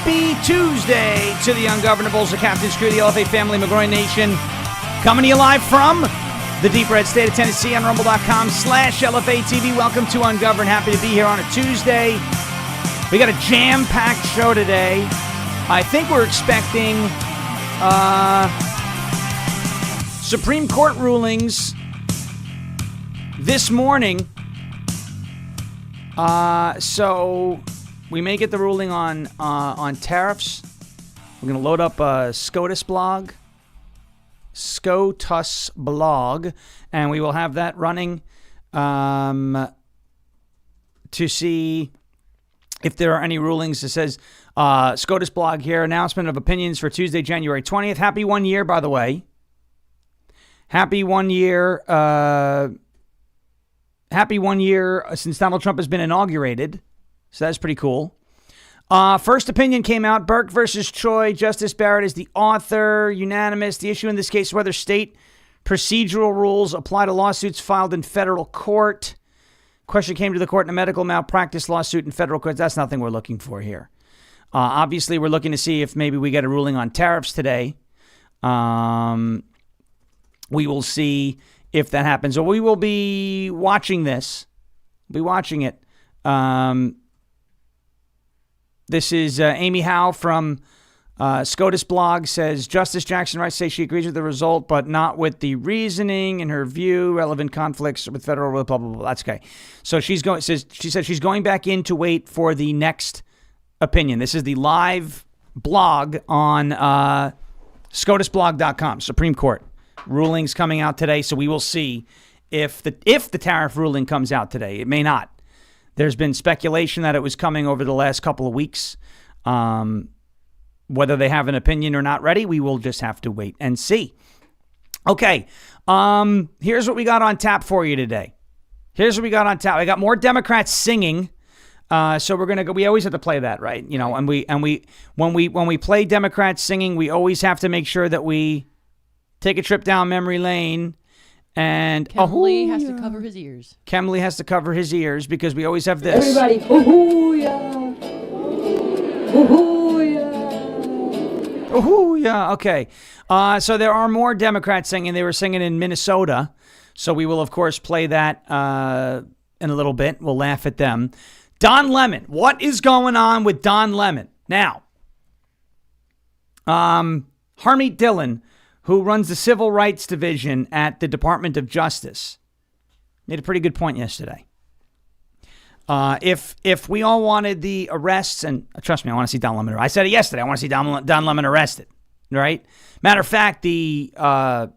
Happy Tuesday to the Ungovernables, the Captain's Crew, the LFA family, McGroin Nation. Coming to you live from the deep red state of Tennessee on rumble.com/LFA TV. Welcome to Ungoverned. Happy to be here on a Tuesday. We got a jam-packed show today. I think we're expecting Supreme Court rulings this morning. So we may get the ruling on tariffs. We're going to load up a SCOTUS blog, and we will have that running to see if there are any rulings. It says SCOTUS blog here, announcement of opinions for Tuesday, January 20th. Happy 1 year, by the way. Happy 1 year. Happy 1 year since Donald Trump has been inaugurated. So that's pretty cool. First opinion came out. Burke versus Choi. Justice Barrett is the author. Unanimous. The issue in this case is whether state procedural rules apply to lawsuits filed in federal court. Question came to the court in a medical malpractice lawsuit in federal court. That's nothing we're looking for here. Obviously, we're looking to see if maybe we get a ruling on tariffs today. We will see if that happens. So we will be watching this. We'll be watching it. This is Amy Howe from SCOTUS blog, says Justice Jackson Rice says she agrees with the result, but not with the reasoning. In her view, relevant conflicts with federal rule, blah, blah, blah. That's okay. So she said she's going back in to wait for the next opinion. This is the live blog on SCOTUSblog.com, Supreme Court. Rulings coming out today, so we will see if the tariff ruling comes out today. It may not. There's been speculation that it was coming over the last couple of weeks. Whether they have an opinion or not ready, we will just have to wait and see. Okay, here's what we got on tap for you today. Here's what we got on tap. I got more Democrats singing. So we're gonna go. We always have to play that, right? You know, and when we play Democrats singing, we always have to make sure that we take a trip down memory lane. And Kemley has to cover his ears. Kemley has to cover his ears because we always have this. Everybody, hoo-hoo-ya. Hoo-hoo-ya. Hoo-hoo-ya. Okay. So there are more Democrats singing. They were singing in Minnesota. So we will, of course, play that in a little bit. We'll laugh at them. Don Lemon. What is going on with Don Lemon? Now, Harmeet Dhillon, who runs the Civil Rights Division at the Department of Justice, made a pretty good point yesterday. If we all wanted the arrests, and trust me, I want to see Don Lemon. I said it yesterday. I want to see Don Lemon arrested, right? Matter of fact, the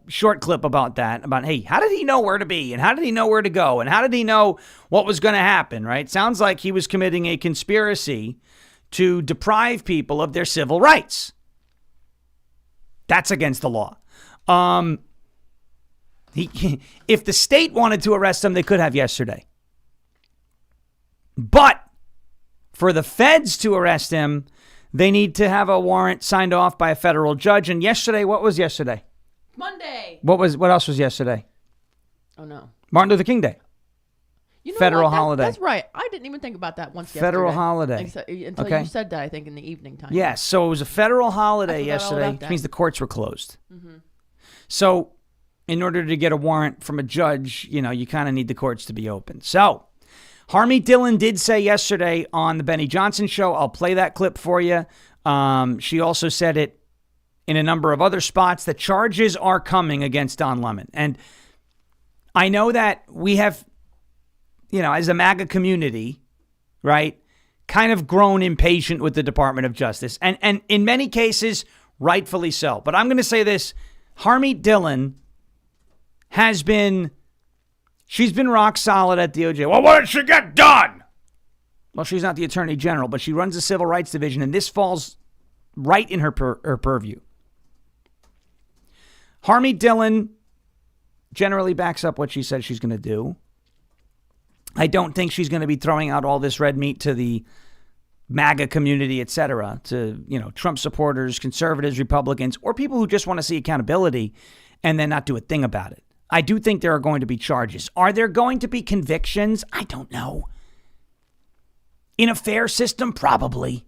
short clip about that, about, hey, how did he know where to be? And how did he know where to go? And how did he know what was going to happen, right? Sounds like he was committing a conspiracy to deprive people of their civil rights. That's against the law. If the state wanted to arrest him, they could have yesterday. But for the feds to arrest him, they need to have a warrant signed off by a federal judge. And yesterday, what was yesterday? Monday. What else was yesterday? Oh, no. Martin Luther King Day. You know federal what? holiday. That's right. I didn't even think about that once Federal yesterday. holiday. Until Okay. you said that, I think, in the evening time. Yes, so it was a federal holiday I forgot all yesterday, about which that. means the courts were closed. Mm-hmm. So in order to get a warrant from a judge, you know, you kind of need the courts to be open. So Harmeet Dhillon did say yesterday on the Benny Johnson show, I'll play that clip for you. She also said it in a number of other spots that charges are coming against Don Lemon. And I know that we have, you know, as a MAGA community, right, kind of grown impatient with the Department of Justice. And in many cases, rightfully so. But I'm going to say this. Harmeet Dhillon she's been rock solid at DOJ. Well, what did she get done? Well, she's not the Attorney General, but she runs the Civil Rights Division, and this falls right in her purview. Harmeet Dhillon generally backs up what she says she's going to do. I don't think she's going to be throwing out all this red meat to the MAGA community, et cetera, to, you know, Trump supporters, conservatives, Republicans, or people who just want to see accountability and then not do a thing about it. I do think there are going to be charges. Are there going to be convictions? I don't know. In a fair system, probably.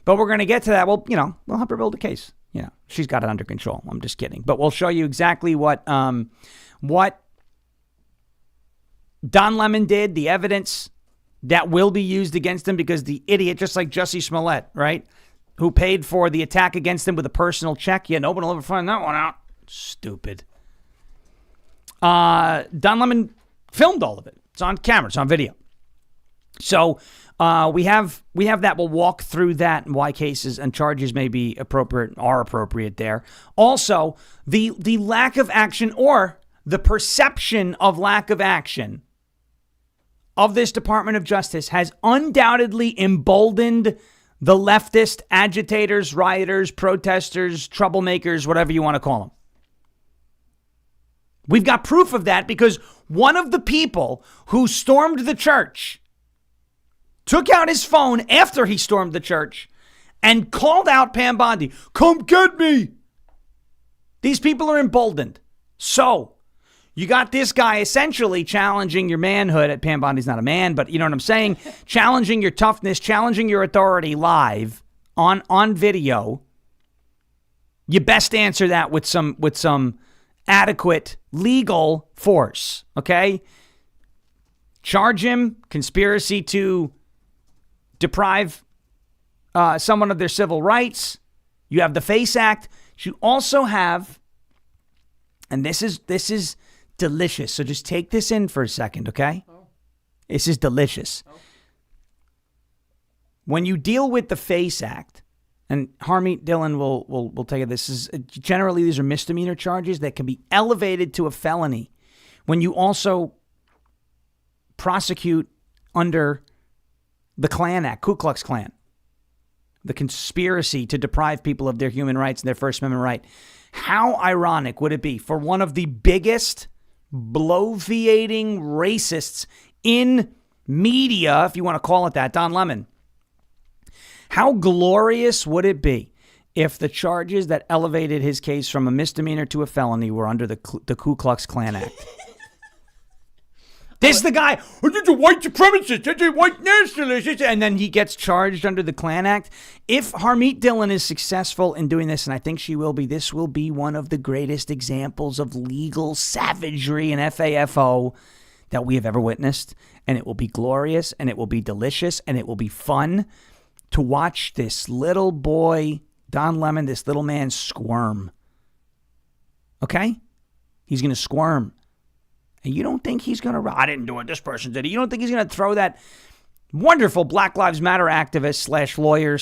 But we're going to get to that. Well, we'll help her build a case. She's got it under control. I'm just kidding. But we'll show you exactly what Don Lemon did, the evidence that will be used against him, because the idiot, just like Jussie Smollett, right, who paid for the attack against him with a personal check. Yeah, nobody will ever find that one out. Stupid. Don Lemon filmed all of it. It's on camera. It's on video. So we have that. We'll walk through that and why cases and charges may be are appropriate there. Also, the lack of action or the perception of lack of action of this Department of Justice has undoubtedly emboldened the leftist agitators, rioters, protesters, troublemakers, whatever you want to call them. We've got proof of that because one of the people who stormed the church took out his phone after he stormed the church and called out Pam Bondi. Come get me. These people are emboldened. So you got this guy essentially challenging your manhood. At Pam Bondi's not a man, but you know what I'm saying? Challenging your toughness, challenging your authority live on video. You best answer that with some adequate legal force, okay? Charge him conspiracy to deprive someone of their civil rights. You have the FACE Act. You also have, and this is delicious. So just take this in for a second, okay? Oh. This is delicious. Oh. When you deal with the FACE Act, and Harmeet Dhillon will tell you this is generally these are misdemeanor charges that can be elevated to a felony. When you also prosecute under the Klan Act, Ku Klux Klan, the conspiracy to deprive people of their human rights and their First Amendment right. How ironic would it be for one of the biggest bloviating racists in media, if you want to call it that, Don Lemon? How glorious would it be if the charges that elevated his case from a misdemeanor to a felony were under the Ku Klux Klan Act? This is the guy, this is a white supremacist, this is a white nationalist, and then he gets charged under the Klan Act. If Harmeet Dhillon is successful in doing this, and I think she will be, this will be one of the greatest examples of legal savagery and FAFO that we have ever witnessed. And it will be glorious, and it will be delicious, and it will be fun to watch this little boy, Don Lemon, this little man squirm. Okay? He's going to squirm. And you don't think he's going to, I didn't do it, this person did it. You don't think he's going to throw that wonderful Black Lives Matter activist / lawyer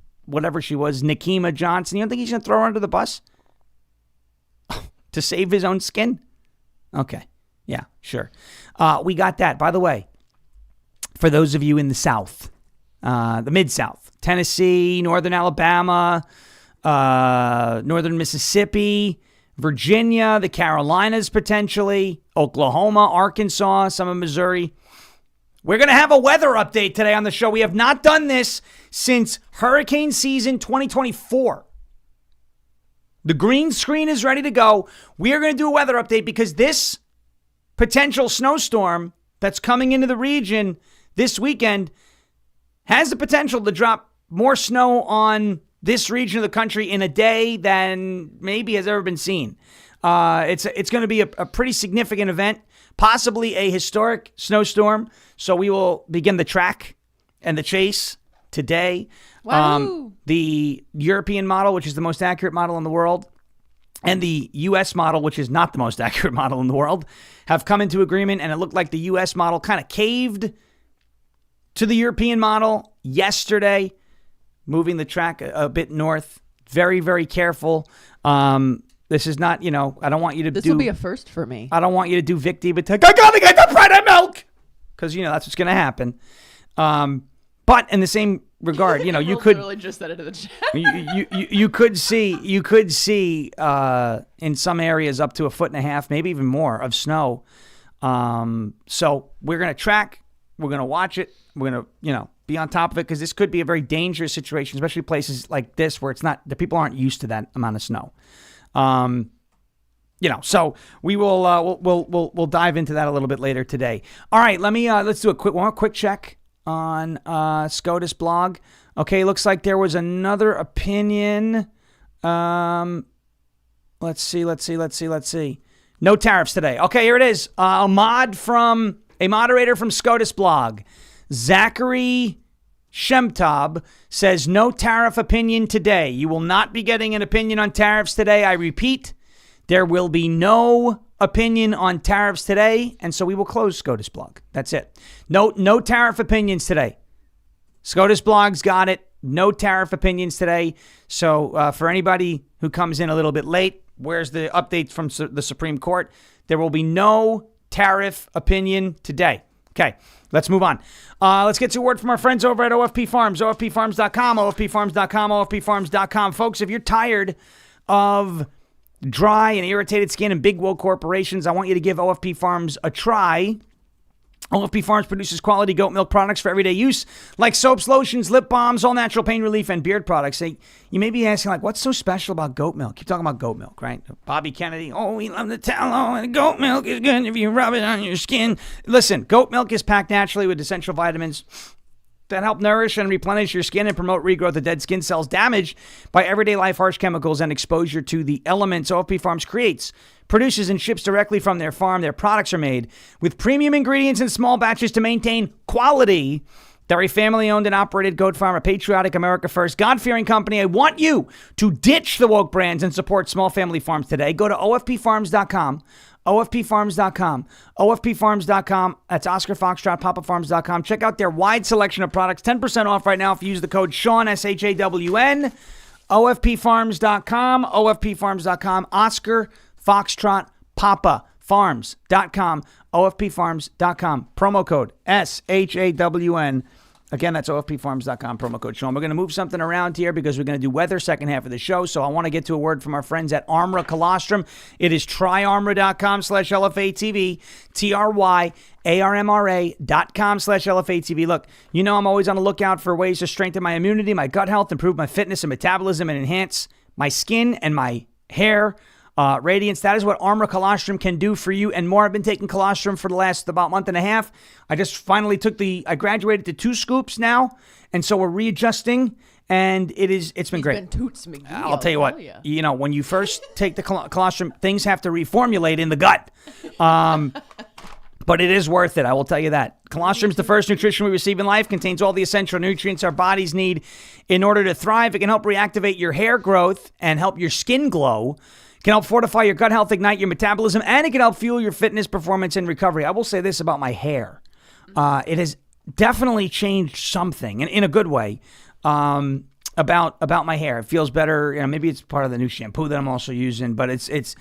/ whatever she was, Nikema Johnson. You don't think he's going to throw her under the bus to save his own skin? Okay. Yeah, sure. We got that. By the way, for those of you in the South, the Mid-South, Tennessee, Northern Alabama, Northern Mississippi, Virginia, the Carolinas potentially, Oklahoma, Arkansas, some of Missouri. We're going to have a weather update today on the show. We have not done this since hurricane season 2024. The green screen is ready to go. We are going to do a weather update because this potential snowstorm that's coming into the region this weekend has the potential to drop more snow on this region of the country in a day than maybe has ever been seen. It's going to be a pretty significant event, possibly a historic snowstorm. So we will begin the track and the chase today. The European model, which is the most accurate model in the world, and the U.S. model, which is not the most accurate model in the world, have come into agreement, and it looked like the U.S. model kind of caved to the European model yesterday, moving the track a bit north. Very, very careful. This is not, I don't want you to This will be a first for me. I don't want you to do Vic Divatek. I gotta get the bread and milk! Because, that's what's going to happen. But in the same regard, you could literally just said it to the chat. you could see in some areas up to 1.5 feet, maybe even more of snow. So we're going to track. We're going to watch it. We're going to, be on top of it because this could be a very dangerous situation, especially places like this where the people aren't used to that amount of snow. So we will we'll dive into that a little bit later today. All right, let's do one quick check on SCOTUS blog. Okay, looks like there was another opinion. Let's see. No tariffs today. Okay, here it is. A moderator from SCOTUS blog, Zachary Shemtab, says no tariff opinion today. You will not be getting an opinion on tariffs today. I repeat, there will be no opinion on tariffs today, and so we will close SCOTUS blog. That's it. No tariff opinions today. SCOTUS blog's got it. No tariff opinions today. So for anybody who comes in a little bit late, where's the update from the Supreme Court? There will be no tariff opinion today. Okay, let's move on. Let's get to a word from our friends over at OFP Farms, OFPFarms.com, OFPFarms.com, OFPFarms.com. Folks, if you're tired of dry and irritated skin and big woke corporations, I want you to give OFP Farms a try. OFP Farms produces quality goat milk products for everyday use, like soaps, lotions, lip balms, all natural pain relief, and beard products. You may be asking, like, what's so special about goat milk? Keep talking about goat milk, right? Bobby Kennedy, we love the tallow, and goat milk is good if you rub it on your skin. Listen, goat milk is packed naturally with essential vitamins that help nourish and replenish your skin and promote regrowth of dead skin cells damaged by everyday life, harsh chemicals, and exposure to the elements. OFP Farms produces and ships directly from their farm. Their products are made with premium ingredients in small batches to maintain quality. They're a family-owned and operated goat farm, a patriotic, America-first, God-fearing company. I want you to ditch the woke brands and support small family farms today. Go to OFPFarms.com, OFPFarms.com, OFPFarms.com. That's Oscar Foxtrot, PapaFarms.com. Check out their wide selection of products. 10% off right now if you use the code Shawn, SHAWN. OFPFarms.com, OFPFarms.com. Oscar Foxtrot, PapaFarms.com, OFPFarms.com. Promo code SHAWN. Again, that's OFPFarms.com, promo code Shawn. We're going to move something around here because we're going to do weather second half of the show. So I want to get to a word from our friends at Armra Colostrum. It is tryarmra.com/LFATV, TRYARMRA.com/LFATV. Look, you know I'm always on the lookout for ways to strengthen my immunity, my gut health, improve my fitness and metabolism, and enhance my skin and my hair. Radiance, that is what Armra Colostrum can do for you and more. I've been taking colostrum for the last about month and a half. I just finally I graduated to 2 scoops now, and so we're readjusting, and it's been great. I'll tell you what, you know, when you first take the colostrum, things have to reformulate in the gut. But it is worth it, I will tell you that. Colostrum is the first nutrition we receive in life, contains all the essential nutrients our bodies need in order to thrive. It can help reactivate your hair growth and help your skin glow. It can help fortify your gut health, ignite your metabolism, and it can help fuel your fitness, performance, and recovery. I will say this about my hair. It has definitely changed something, and in a good way, about my hair. It feels better. You know, maybe it's part of the new shampoo that I'm also using, but it's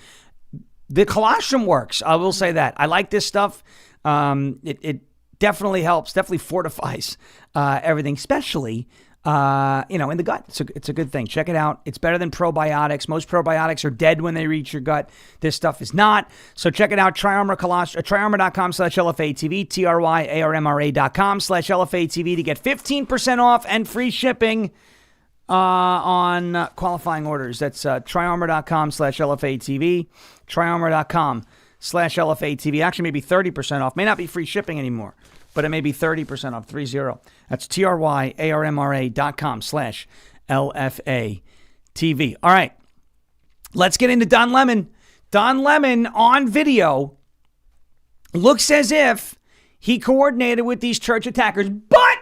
the colostrum works. I will say that. I like this stuff. It definitely helps, definitely fortifies everything, especially in the gut. It's a good thing. Check it out. It's better than probiotics. Most probiotics are dead when they reach your gut. This stuff is not. So check it out. Tryarmra.com/LFATV, TRYARMRA.com/LFATV to get 15% off and free shipping on qualifying orders. That's Tryarmra.com/LFATV, Tryarmra.com/LFATV. Actually, maybe 30% off. May not be free shipping anymore, but it may be 30% off, 30. That's TRYARMRA.com/LFATV. All right, let's get into Don Lemon. Don Lemon on video looks as if he coordinated with these church attackers. But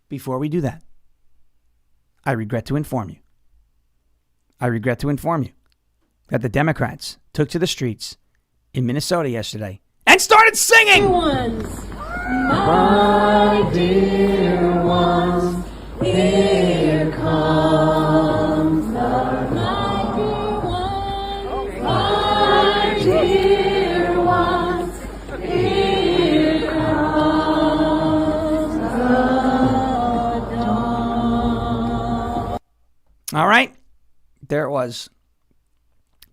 before we do that, I regret to inform you that the Democrats took to the streets in Minnesota yesterday and started singing. My dear ones, here comes our my dear ones, my dear ones, here comes the dawn. All right, there it was.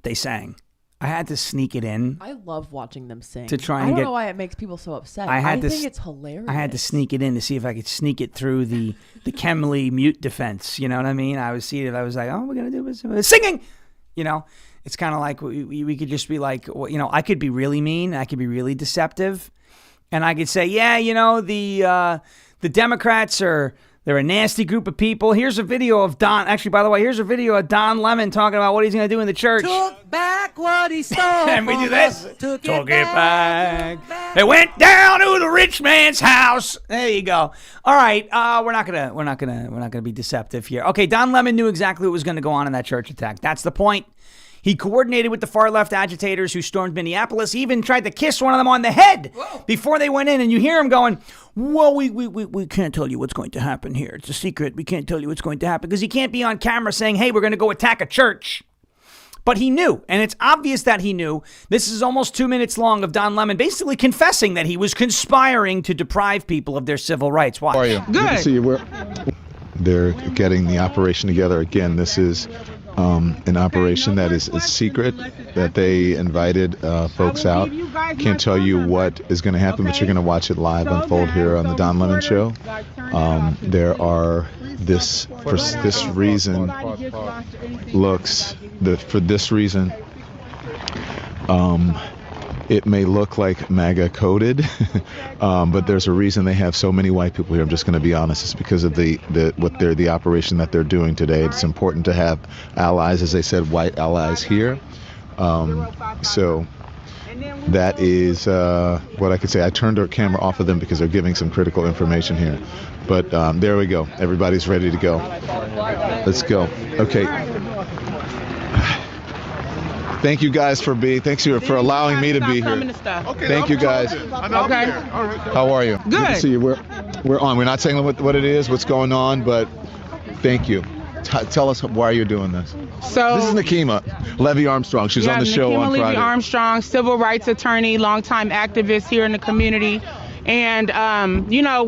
They sang. I had to sneak it in. I love watching them sing. To try and I don't know why it makes people so upset. I think it's hilarious. I had to sneak it in to see if I could sneak it through the Kemley mute defense. You know what I mean? I was seated. I was like, oh, we're going to do this. Singing! You know, it's kind of like we could just be like, you know, I could be really mean. I could be really deceptive. And I could say, yeah, you know, the Democrats are They're a nasty group of people. Here's a video of Don. Actually, by the way, here's a video of Don Lemon talking about what he's going to do in the church. Took back what he stole. And we do this. Took it back. They went down to the rich man's house. There you go. All right, we're not gonna be deceptive here. Okay, Don Lemon knew exactly what was going to go on in that church attack. That's the point. He coordinated with the far-left agitators who stormed Minneapolis. He even tried to kiss one of them on the head before they went in. And you hear him going, well, we can't tell you what's going to happen here. It's a secret. We can't tell you what's going to happen. Because he can't be on camera saying, hey, we're going to go attack a church. But he knew, and it's obvious that he knew. This is almost 2 minutes long of Don Lemon basically confessing that he was conspiring to deprive people of their civil rights. Watch. How are you? Good to see you. They're getting the operation together. Again, this is an operation that is a secret, that they invited folks out. Can't tell you what is going to happen, but you're going to watch it live unfold here on the Don Lemon Show. There are for this reason, it may look like MAGA coded, but there's a reason they have so many white people here. I'm just going to be honest. It's because of the operation that they're doing today. It's important to have allies, as they said, white allies here. So that is what I could say. I turned our camera off of them because they're giving some critical information here. But there we go. Everybody's ready to go. Let's go. Okay. Thank you guys for allowing me to be here. Okay, Thank you guys. Okay. All right. How are you? Good. Good to see you. We're on. We're not saying what it is, what's going on, but thank you. Tell us why you're doing this. So This is Nakima Levy Armstrong. She's on the show Nakima on Friday. Levy Armstrong, civil rights attorney, longtime activist here in the community. And,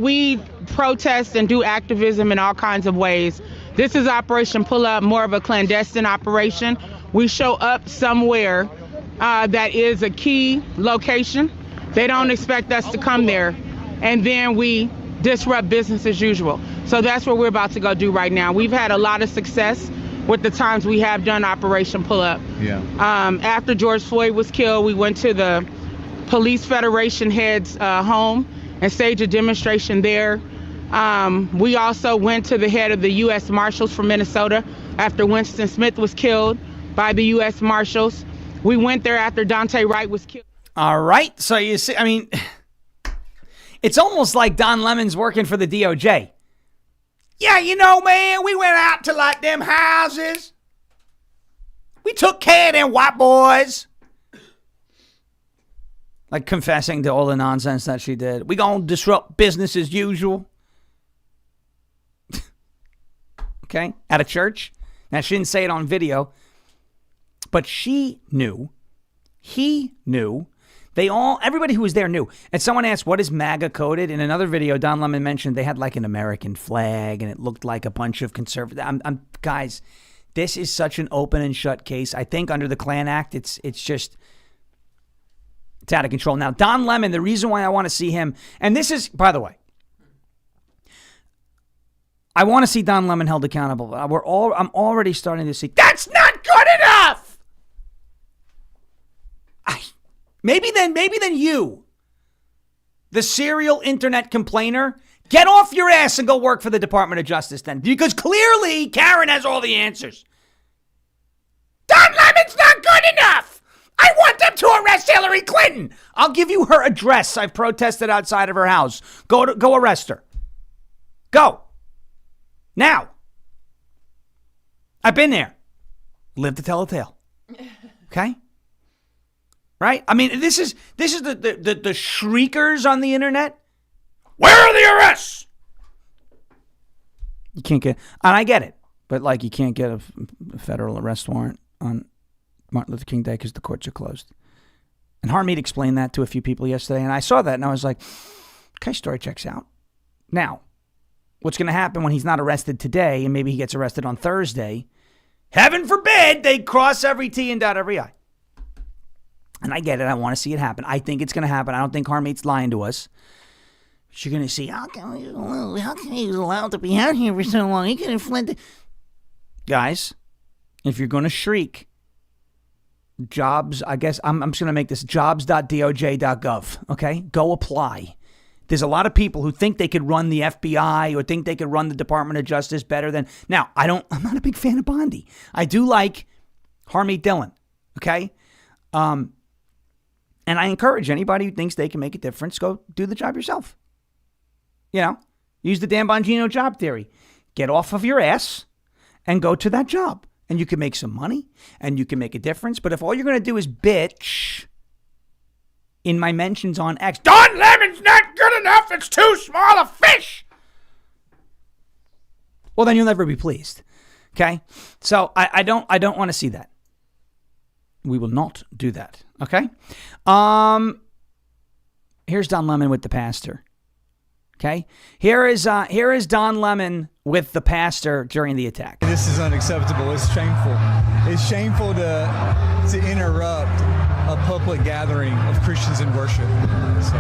we protest and do activism in all kinds of ways. This is Operation Pull Up, more of a clandestine operation. We show up somewhere that is a key location. They don't expect us to come there. And then we disrupt business as usual. So that's what we're about to go do right now. We've had a lot of success with the times we have done Operation Pull Up. Yeah. After George Floyd was killed, we went to the Police Federation head's home and staged a demonstration there. We also went to the head of the U.S. Marshals from Minnesota after Winston Smith was killed by the U.S. Marshals. We went there after Dante Wright was killed. All right. So you see, I mean, it's almost like Don Lemon's working for the DOJ. Yeah, man, we went out to like them houses. We took care of them white boys. Like confessing to all the nonsense that she did. We gonna disrupt business as usual. Okay, at a church. Now, she didn't say it on video, but she knew. He knew. Everybody who was there knew. And someone asked, what is MAGA coded? In another video, Don Lemon mentioned they had like an American flag and it looked like a bunch of conservative. Guys, this is such an open and shut case. I think under the Klan Act, it's out of control. Now, Don Lemon, the reason why I want to see him, and this is, by the way, I want to see Don Lemon held accountable. I'm already starting to see, that's not good enough! Maybe then you, the serial internet complainer, get off your ass and go work for the Department of Justice then. Because clearly Karen has all the answers. Don Lemon's not good enough! I want them to arrest Hillary Clinton! I'll give you her address. I've protested outside of her house. Go arrest her. Go. Now. I've been there. Live to tell a tale. Okay? Right? I mean, this is the shriekers on the internet. Where are the arrests? You can't get, and I get it, but like you can't get a federal arrest warrant on Martin Luther King Day because the courts are closed. And Harmeet explained that to a few people yesterday, and I saw that and I was like, okay, story checks out. Now, what's going to happen when he's not arrested today and maybe he gets arrested on Thursday? Heaven forbid they cross every T and dot every I. And I get it. I want to see it happen. I think it's going to happen. I don't think Harmeet's lying to us. You're going to see, how come he was allowed to be out here for so long? He could have fled. Guys, if you're going to shriek, jobs, I guess, I'm just going to make this jobs.doj.gov, okay? Go apply. There's a lot of people who think they could run the FBI or think they could run the Department of Justice better than. Now, I'm not a big fan of Bondi. I do like Harmeet Dhillon. Okay. And I encourage anybody who thinks they can make a difference, go do the job yourself. Use the Dan Bongino job theory. Get off of your ass and go to that job. And you can make some money and you can make a difference. But if all you're going to do is bitch in my mentions on X, Don Lemon's not good enough, it's too small a fish, well, then you'll never be pleased. Okay? So I don't want to see that. We will not do that. Okay? Here's Don Lemon with the pastor. Okay? Here is Don Lemon with the pastor during the attack. This is unacceptable. It's shameful. It's shameful to interrupt a public gathering of Christians in worship. So,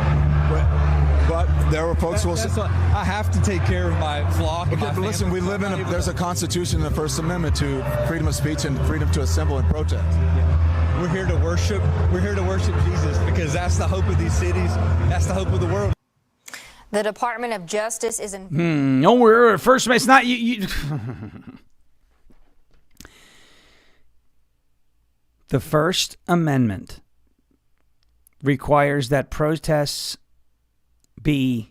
but there were folks who will say, I have to take care of my flock. Okay, but listen, we live in there's a constitution in the First Amendment to freedom of speech and freedom to assemble and protest. Yeah. We're here to worship. We're here to worship Jesus because that's the hope of these cities. That's the hope of the world. The Department of Justice is in. No, we're First Amendment. It's not you. The First Amendment requires that protests be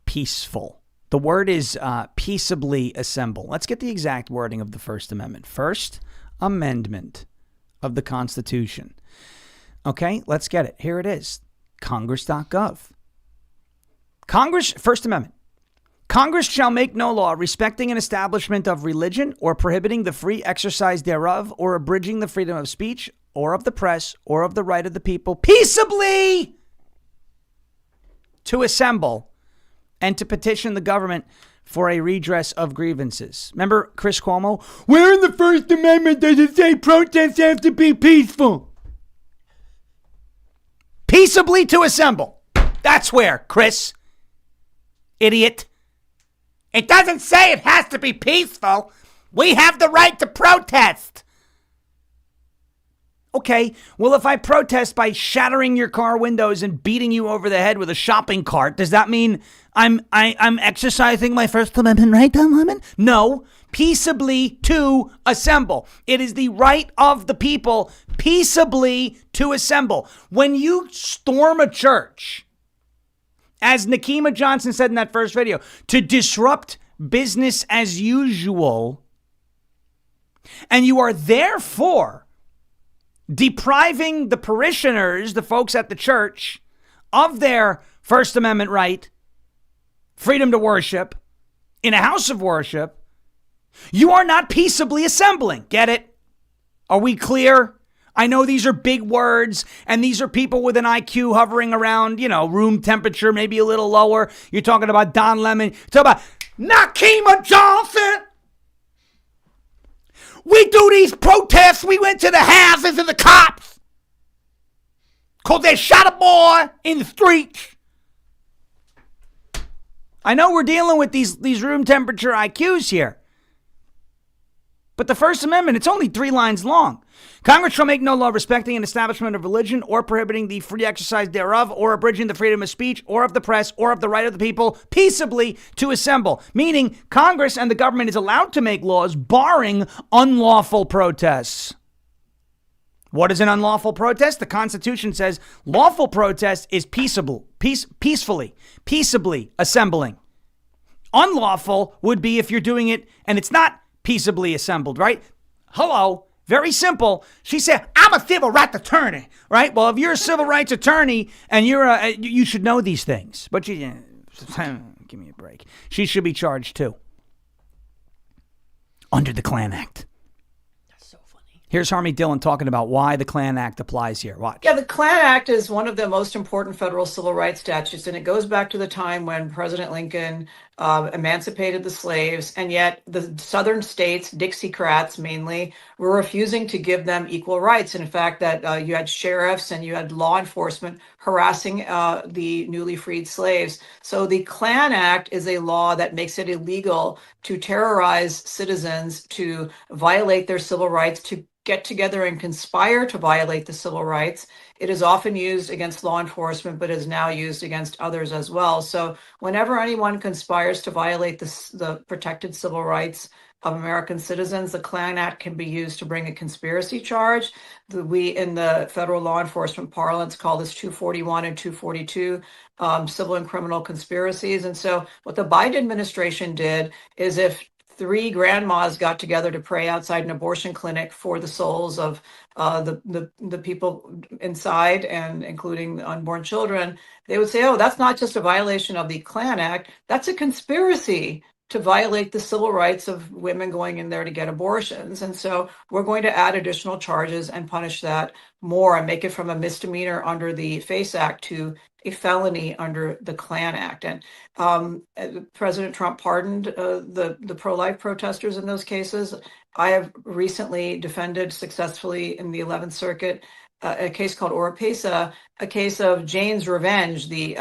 peaceful. The word is peaceably assemble. Let's get the exact wording of the First Amendment. First Amendment of the Constitution. Okay, let's get it. Here it is. Congress.gov. First Amendment. Congress shall make no law respecting an establishment of religion or prohibiting the free exercise thereof or abridging the freedom of speech or of the press or of the right of the people peaceably to assemble and to petition the government for a redress of grievances. Remember Chris Cuomo? Where in the First Amendment does it say protests have to be peaceful? Peaceably to assemble. That's where, Chris. Idiot. It doesn't say it has to be peaceful. We have the right to protest. Okay, well, if I protest by shattering your car windows and beating you over the head with a shopping cart, does that mean I'm exercising my First Amendment right, Don Lemon? No, peaceably to assemble. It is the right of the people peaceably to assemble. When you storm a church, as Nikema Johnson said in that first video, to disrupt business as usual, and you are therefore depriving the parishioners, the folks at the church, of their First Amendment right, freedom to worship, in a house of worship, you are not peaceably assembling. Get it? Are we clear? I know these are big words, and these are people with an IQ hovering around, room temperature, maybe a little lower. You're talking about Don Lemon. You're talking about Nikema Johnson. We do these protests. We went to the houses of the cops because they shot a boy in the streets. I know we're dealing with these room temperature IQs here. But the First Amendment, it's only 3 lines long. Congress shall make no law respecting an establishment of religion or prohibiting the free exercise thereof or abridging the freedom of speech or of the press or of the right of the people peaceably to assemble. Meaning Congress and the government is allowed to make laws barring unlawful protests. What is an unlawful protest? The Constitution says lawful protest is peacefully assembling. Unlawful would be if you're doing it and it's not peaceably assembled, right? Hello. Very simple. She said, I'm a civil rights attorney, right? Well, if you're a civil rights attorney and you should know these things. But give me a break. She should be charged too. Under the Klan Act. That's so funny. Here's Harmeet Dhillon talking about why the Klan Act applies here. Watch. Yeah, the Klan Act is one of the most important federal civil rights statutes, and it goes back to the time when President Lincoln emancipated the slaves, and yet the southern states, Dixiecrats mainly, were refusing to give them equal rights. And in fact, that you had sheriffs and you had law enforcement harassing the newly freed slaves. So the Klan Act is a law that makes it illegal to terrorize citizens, to violate their civil rights, to get together and conspire to violate the civil rights. It is often used against law enforcement, but is now used against others as well. So whenever anyone conspires to violate the protected civil rights of American citizens, the Klan Act can be used to bring a conspiracy charge. We, in the federal law enforcement parlance, call this 241 and 242 civil and criminal conspiracies. And so what the Biden administration did is, if three grandmas got together to pray outside an abortion clinic for the souls of the people inside, and including the unborn children, they would say, oh, that's not just a violation of the Klan Act, that's a conspiracy to violate the civil rights of women going in there to get abortions. And so we're going to add additional charges and punish that more and make it from a misdemeanor under the FACE Act to a felony under the Klan Act. And President Trump pardoned the pro-life protesters in those cases. I have recently defended successfully in the 11th Circuit a case called Oropesa, a case of Jane's Revenge, the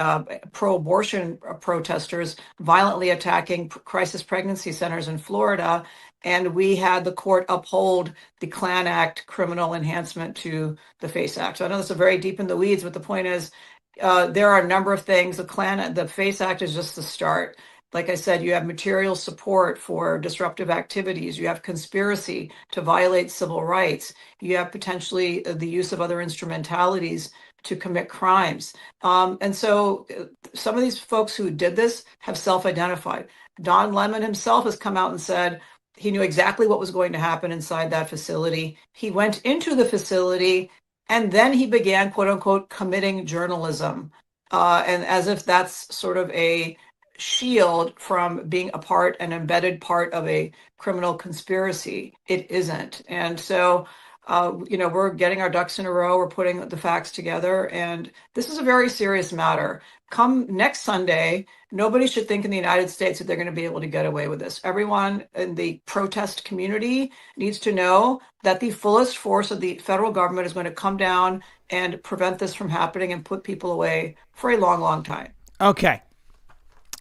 pro-abortion protesters violently attacking crisis pregnancy centers in Florida. And we had the court uphold the Klan Act criminal enhancement to the FACE Act. So I know this is very deep in the weeds, but the point is, there are a number of things. The FACE Act is just the start. Like I said, you have material support for disruptive activities. You have conspiracy to violate civil rights. You have potentially the use of other instrumentalities to commit crimes. And so some of these folks who did this have self-identified. Don Lemon himself has come out and said he knew exactly what was going to happen inside that facility. He went into the facility and then he began, quote unquote, committing journalism. And as if that's sort of a shield from being an embedded part of a criminal conspiracy. It isn't. And so, we're getting our ducks in a row. We're putting the facts together. And this is a very serious matter. Come next Sunday, nobody should think in the United States that they're going to be able to get away with this. Everyone in the protest community needs to know that the fullest force of the federal government is going to come down and prevent this from happening and put people away for a long, long time. Okay.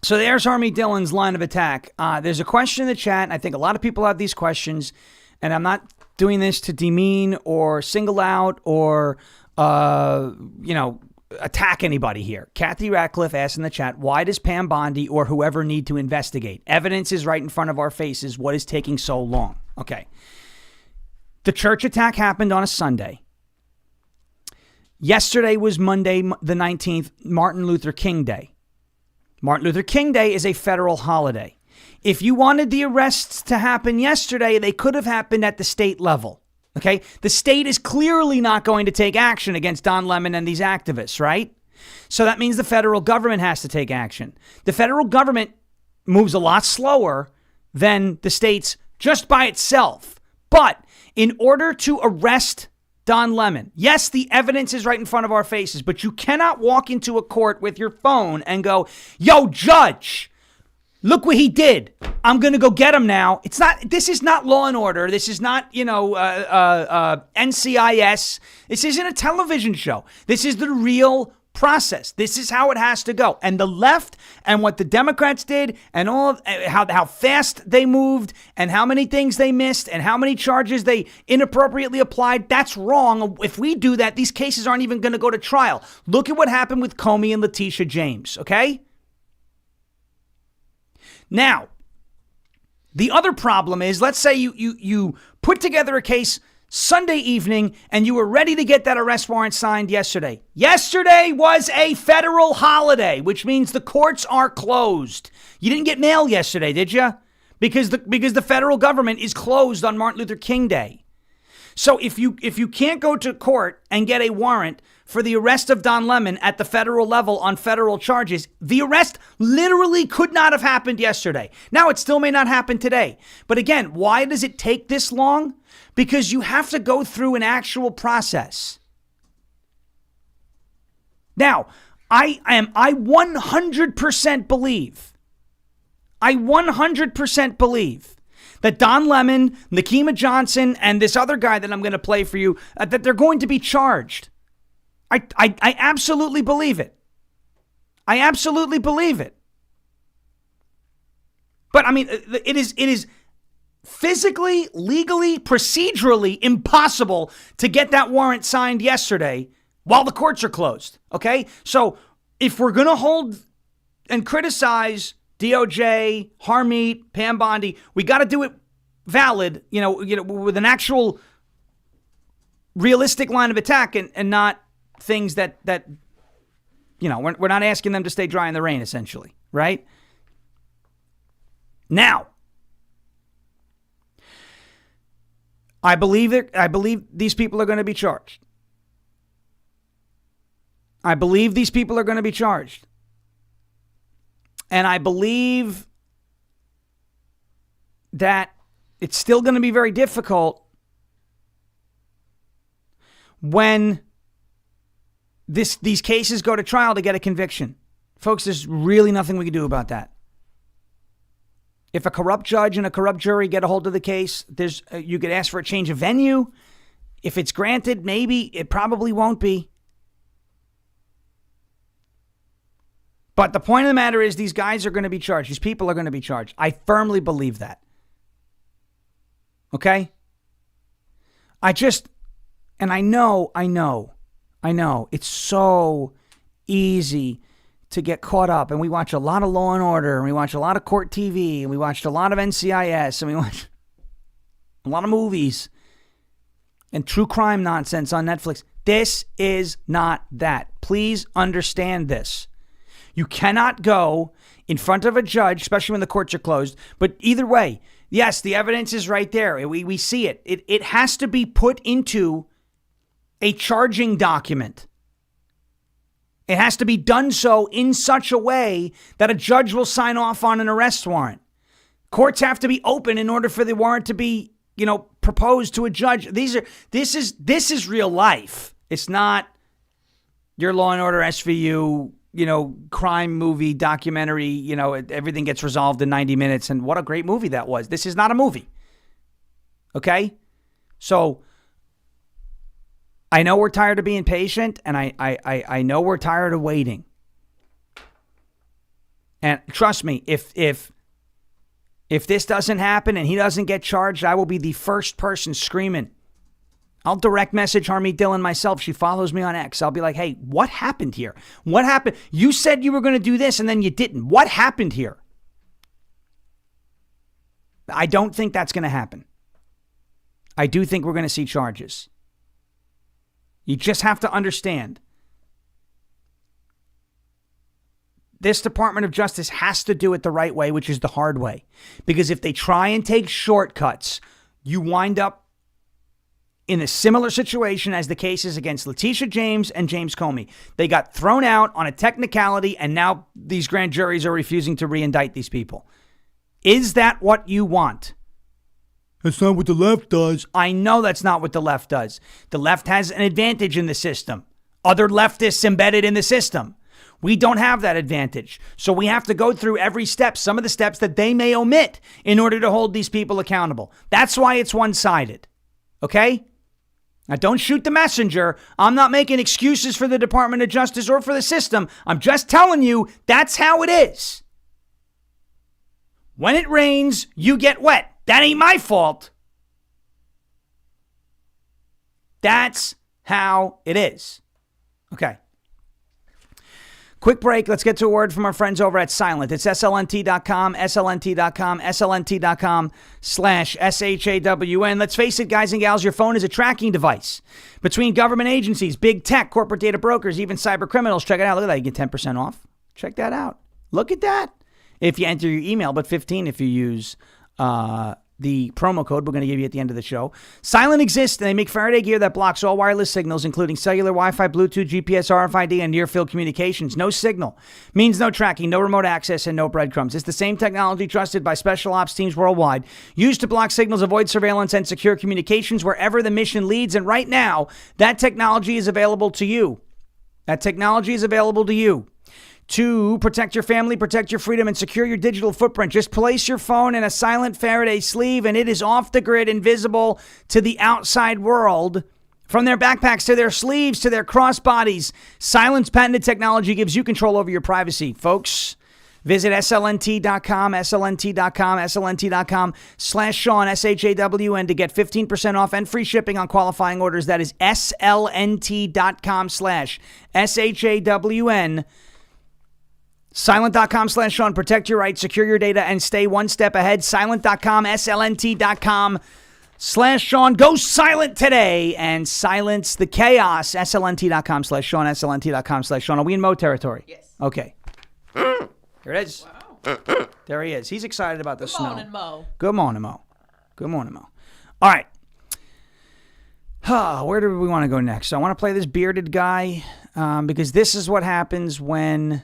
So there's Harmeet Dhillon's line of attack. There's a question in the chat, and I think a lot of people have these questions, and I'm not doing this to demean or single out or, attack anybody here. Kathy Ratcliffe asked in the chat, why does Pam Bondi or whoever need to investigate? Evidence is right in front of our faces. What is taking so long? Okay. The church attack happened on a Sunday. Yesterday was Monday, the 19th, Martin Luther King Day. Martin Luther King Day is a federal holiday. If you wanted the arrests to happen yesterday, they could have happened at the state level. Okay? The state is clearly not going to take action against Don Lemon and these activists, right? So that means the federal government has to take action. The federal government moves a lot slower than the states just by itself. But in order to arrest Don Lemon, yes, the evidence is right in front of our faces, but you cannot walk into a court with your phone and go, yo, judge, look what he did. I'm going to go get him now. This is not Law and Order. This is not, NCIS. This isn't a television show. This is the real process. This is how it has to go. And the left and what the Democrats did and all of how fast they moved and how many things they missed and how many charges they inappropriately applied, that's wrong. If we do that, these cases aren't even going to go to trial. Look at what happened with Comey and Letitia James, okay? Now, the other problem is, let's say you put together a case Sunday evening and you were ready to get that arrest warrant signed yesterday. Yesterday was a federal holiday, which means the courts are closed. You didn't get mail yesterday, did you? Because the federal government is closed on Martin Luther King Day. So if you can't go to court and get a warrant for the arrest of Don Lemon at the federal level on federal charges, the arrest literally could not have happened yesterday. Now, it still may not happen today. But again, why does it take this long? Because you have to go through an actual process. Now, I 100% believe I 100% believe that Don Lemon, Nikema Johnson, and this other guy that I'm going to play for you, that they're going to be charged. I absolutely believe it. I absolutely believe it. But I mean, it is physically, legally, procedurally impossible to get that warrant signed yesterday while the courts are closed. Okay? So if we're going to hold and criticize DOJ, Harmeet, Pam Bondi, we got to do it valid, with an actual realistic line of attack and not things that we're not asking them to stay dry in the rain, essentially, right? Now, I believe these people are going to be charged. I believe these people are going to be charged. And I believe that it's still going to be very difficult when these cases go to trial to get a conviction. Folks, there's really nothing we can do about that. If a corrupt judge and a corrupt jury get a hold of the case, you could ask for a change of venue. If it's granted, maybe. It probably won't be. But the point of the matter is these guys are going to be charged. These people are going to be charged. I firmly believe that. Okay? I know. It's so easy to get caught up. And we watch a lot of Law and Order, and we watch a lot of Court TV, and we watched a lot of NCIS, and we watch a lot of movies and true crime nonsense on Netflix. This is not that. Please understand this. You cannot go in front of a judge, especially when the courts are closed. But either way, yes, the evidence is right there. We see it. It has to be put into a charging document. It has to be done so in such a way that a judge will sign off on an arrest warrant. Courts have to be open in order for the warrant to be, proposed to a judge. This is real life. It's not your Law and Order SVU, crime movie documentary, everything gets resolved in 90 minutes. And what a great movie that was. This is not a movie. Okay? So I know we're tired of being patient, and I know we're tired of waiting. And trust me, if this doesn't happen and he doesn't get charged, I will be the first person screaming. I'll direct message Harmeet Dhillon myself. She follows me on X. I'll be like, hey, what happened here? What happened? You said you were going to do this and then you didn't. What happened here? I don't think that's going to happen. I do think we're going to see charges. You just have to understand. This Department of Justice has to do it the right way, which is the hard way. Because if they try and take shortcuts, you wind up in a similar situation as the cases against Letitia James and James Comey. They got thrown out on a technicality, and now these grand juries are refusing to re-indict these people. Is that what you want? That's not what the left does. I know that's not what the left does. The left has an advantage in the system. Other leftists embedded in the system. We don't have that advantage. So we have to go through every step, some of the steps that they may omit in order to hold these people accountable. That's why it's one-sided. Okay? Now, don't shoot the messenger. I'm not making excuses for the Department of Justice or for the system. I'm just telling you that's how it is. When it rains, you get wet. That ain't my fault. That's how it is. Okay. Quick break. Let's get to a word from our friends over at Silent. It's slnt.com, slnt.com, slnt.com/SHAWN. Let's face it, guys and gals, your phone is a tracking device. Between government agencies, big tech, corporate data brokers, even cyber criminals. Check it out. Look at that. You get 10% off. Check that out. Look at that. If you enter your email, but 15 if you use the promo code we're going to give you at the end of the show. Silent exists, and they make Faraday gear that blocks all wireless signals, including cellular, Wi-Fi, Bluetooth, GPS, RFID, and near-field communications. No signal means no tracking, no remote access, and no breadcrumbs. It's the same technology trusted by special ops teams worldwide, used to block signals, avoid surveillance, and secure communications wherever the mission leads. And right now, that technology is available to you. That technology is available to you. to protect your family, protect your freedom, and secure your digital footprint. Just place your phone in a silent Faraday sleeve, and it is off the grid, invisible to the outside world. From their backpacks to their sleeves to their crossbodies, Silent's patented technology gives you control over your privacy. Folks, visit slnt.com, slnt.com/Sean, SHAWN, to get 15% off and free shipping on qualifying orders. That is slnt.com/SHAWN. Silent.com/Sean. Protect your rights, secure your data, and stay one step ahead. Silent.com, slnt.com/Sean. Go silent today and silence the chaos. slnt.com/Sean, slnt.com/Sean. Are we in Mo territory? Yes. Okay. Here it is. Wow. There he is. He's excited about the snow. Good morning, Mo. Good morning, Mo. Good morning, Mo. All right. Where do we want to go next? So I want to play this bearded guy because this is what happens when...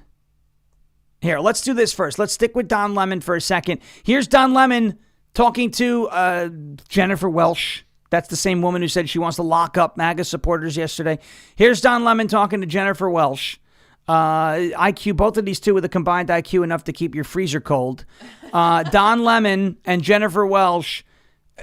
Here, let's do this first. Let's stick with Don Lemon for a second. Here's Don Lemon talking to Jennifer Welsh. That's the same woman who said she wants to lock up MAGA supporters yesterday. Here's Don Lemon talking to Jennifer Welsh. IQ, both of these two with a combined IQ enough to keep your freezer cold. Don Lemon and Jennifer Welsh.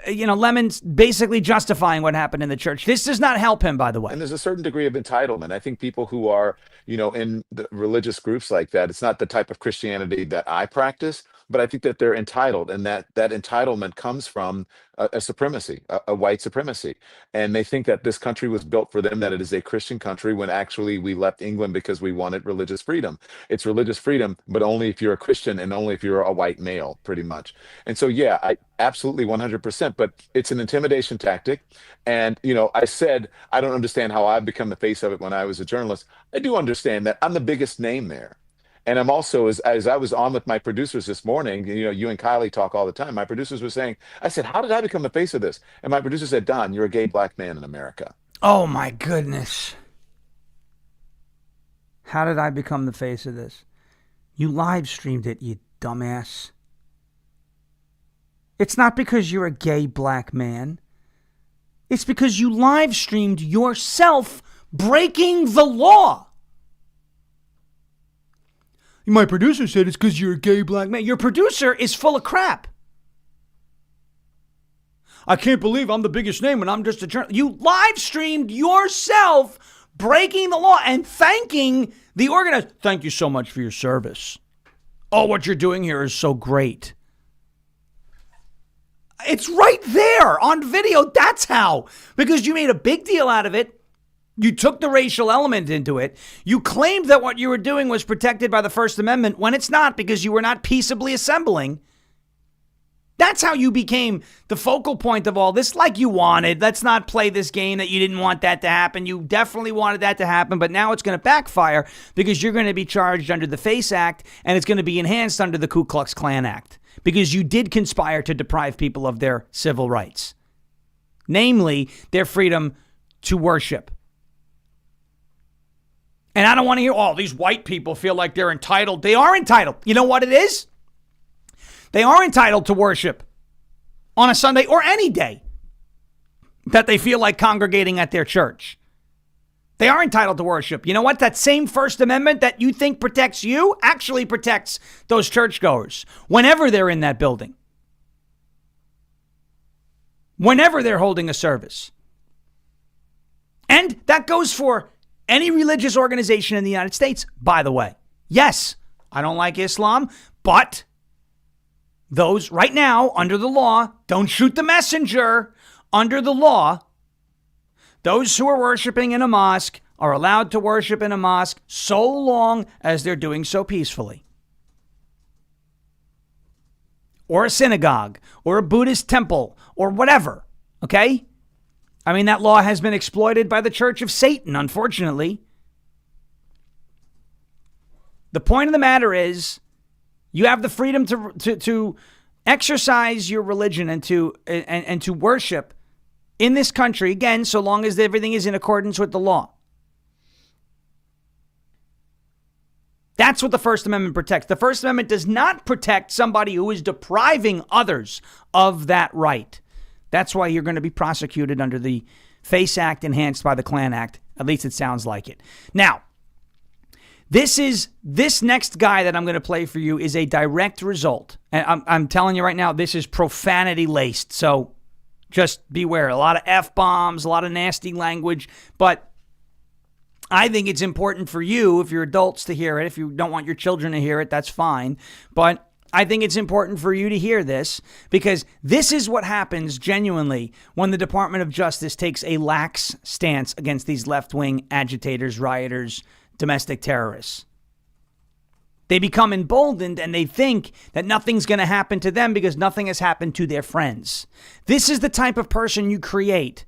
Lemon's basically justifying what happened in the church. This does not help him, by the way. And there's a certain degree of entitlement. I think people who are, in the religious groups like that, it's not the type of Christianity that I practice, but I think that they're entitled, and that entitlement comes from a supremacy, a white supremacy. And they think that this country was built for them, that it is a Christian country, when actually we left England because we wanted religious freedom. It's religious freedom, but only if you're a Christian and only if you're a white male, pretty much. And so, yeah, I absolutely 100%, but it's an intimidation tactic. And, I said, I don't understand how I've become the face of it when I was a journalist. I do understand that I'm the biggest name there. And I'm also, as I was on with my producers this morning, you and Kylie talk all the time. My producers were saying, I said, how did I become the face of this? And my producer said, Don, you're a gay black man in America. Oh, my goodness. How did I become the face of this? You live streamed it, you dumbass. It's not because you're a gay black man. It's because you live streamed yourself breaking the law. My producer said it's because you're a gay black man. Your producer is full of crap. I can't believe I'm the biggest name and I'm just a journalist. You live streamed yourself breaking the law and thanking the organizer. Thank you so much for your service. Oh, what you're doing here is so great. It's right there on video. That's how. Because you made a big deal out of it. You took the racial element into it. You claimed that what you were doing was protected by the First Amendment when it's not, because you were not peaceably assembling. That's how you became the focal point of all this, like you wanted. Let's not play this game that you didn't want that to happen. You definitely wanted that to happen, but now it's going to backfire because you're going to be charged under the FACE Act, and it's going to be enhanced under the Ku Klux Klan Act because you did conspire to deprive people of their civil rights, namely their freedom to worship. And I don't want to hear, these white people feel like they're entitled. They are entitled. You know what it is? They are entitled to worship on a Sunday or any day that they feel like congregating at their church. They are entitled to worship. You know what? That same First Amendment that you think protects you actually protects those churchgoers whenever they're in that building, whenever they're holding a service. And that goes for any religious organization in the United States, by the way. Yes, I don't like Islam, but those right now, under the law, don't shoot the messenger. Under the law, those who are worshiping in a mosque are allowed to worship in a mosque so long as they're doing so peacefully. Or a synagogue, or a Buddhist temple, or whatever, okay? I mean, that law has been exploited by the Church of Satan, unfortunately. The point of the matter is, you have the freedom to exercise your religion and to worship in this country, again, so long as everything is in accordance with the law. That's what the First Amendment protects. The First Amendment does not protect somebody who is depriving others of that right. That's why you're going to be prosecuted under the FACE Act enhanced by the Klan Act. At least it sounds like it. Now, This next guy that I'm going to play for you is a direct result. And I'm telling you right now, this is profanity laced. So just beware. A lot of F-bombs, a lot of nasty language. But I think it's important for you, if you're adults, to hear it. If you don't want your children to hear it, that's fine. But I think it's important for you to hear this, because this is what happens genuinely when the Department of Justice takes a lax stance against these left-wing agitators, rioters, domestic terrorists. They become emboldened and they think that nothing's going to happen to them because nothing has happened to their friends. This is the type of person you create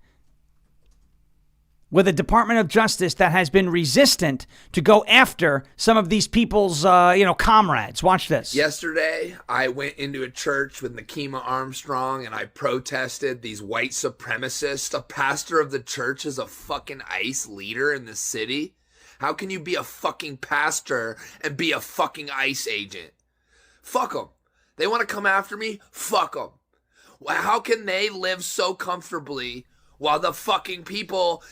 with a Department of Justice that has been resistant to go after some of these people's, comrades. Watch this. Yesterday, I went into a church with Nakima Armstrong and I protested these white supremacists. A pastor of the church is a fucking ICE leader in the city. How can you be a fucking pastor and be a fucking ICE agent? Fuck them. They want to come after me? Fuck them. How can they live so comfortably while the fucking people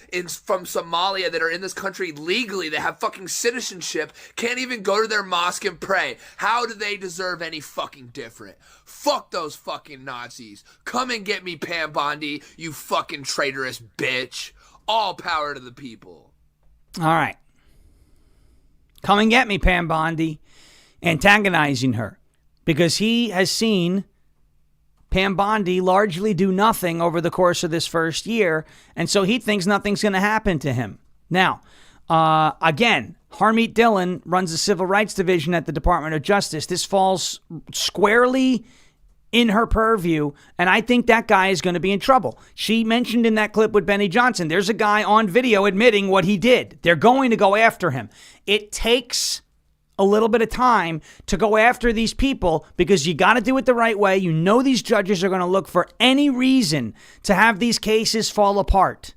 from Somalia that are in this country legally, that have fucking citizenship, can't even go to their mosque and pray? How do they deserve any fucking different? Fuck those fucking Nazis. Come and get me, Pam Bondi, you fucking traitorous bitch. All power to the people. All right. Come and get me, Pam Bondi, antagonizing her, because he has seen Pam Bondi largely do nothing over the course of this first year, and so he thinks nothing's going to happen to him. Now, again, Harmeet Dhillon runs the Civil Rights Division at the Department of Justice. This falls squarely in her purview, and I think that guy is going to be in trouble. She mentioned in that clip with Benny Johnson, there's a guy on video admitting what he did. They're going to go after him. It takes a little bit of time to go after these people because you got to do it the right way. You know these judges are going to look for any reason to have these cases fall apart.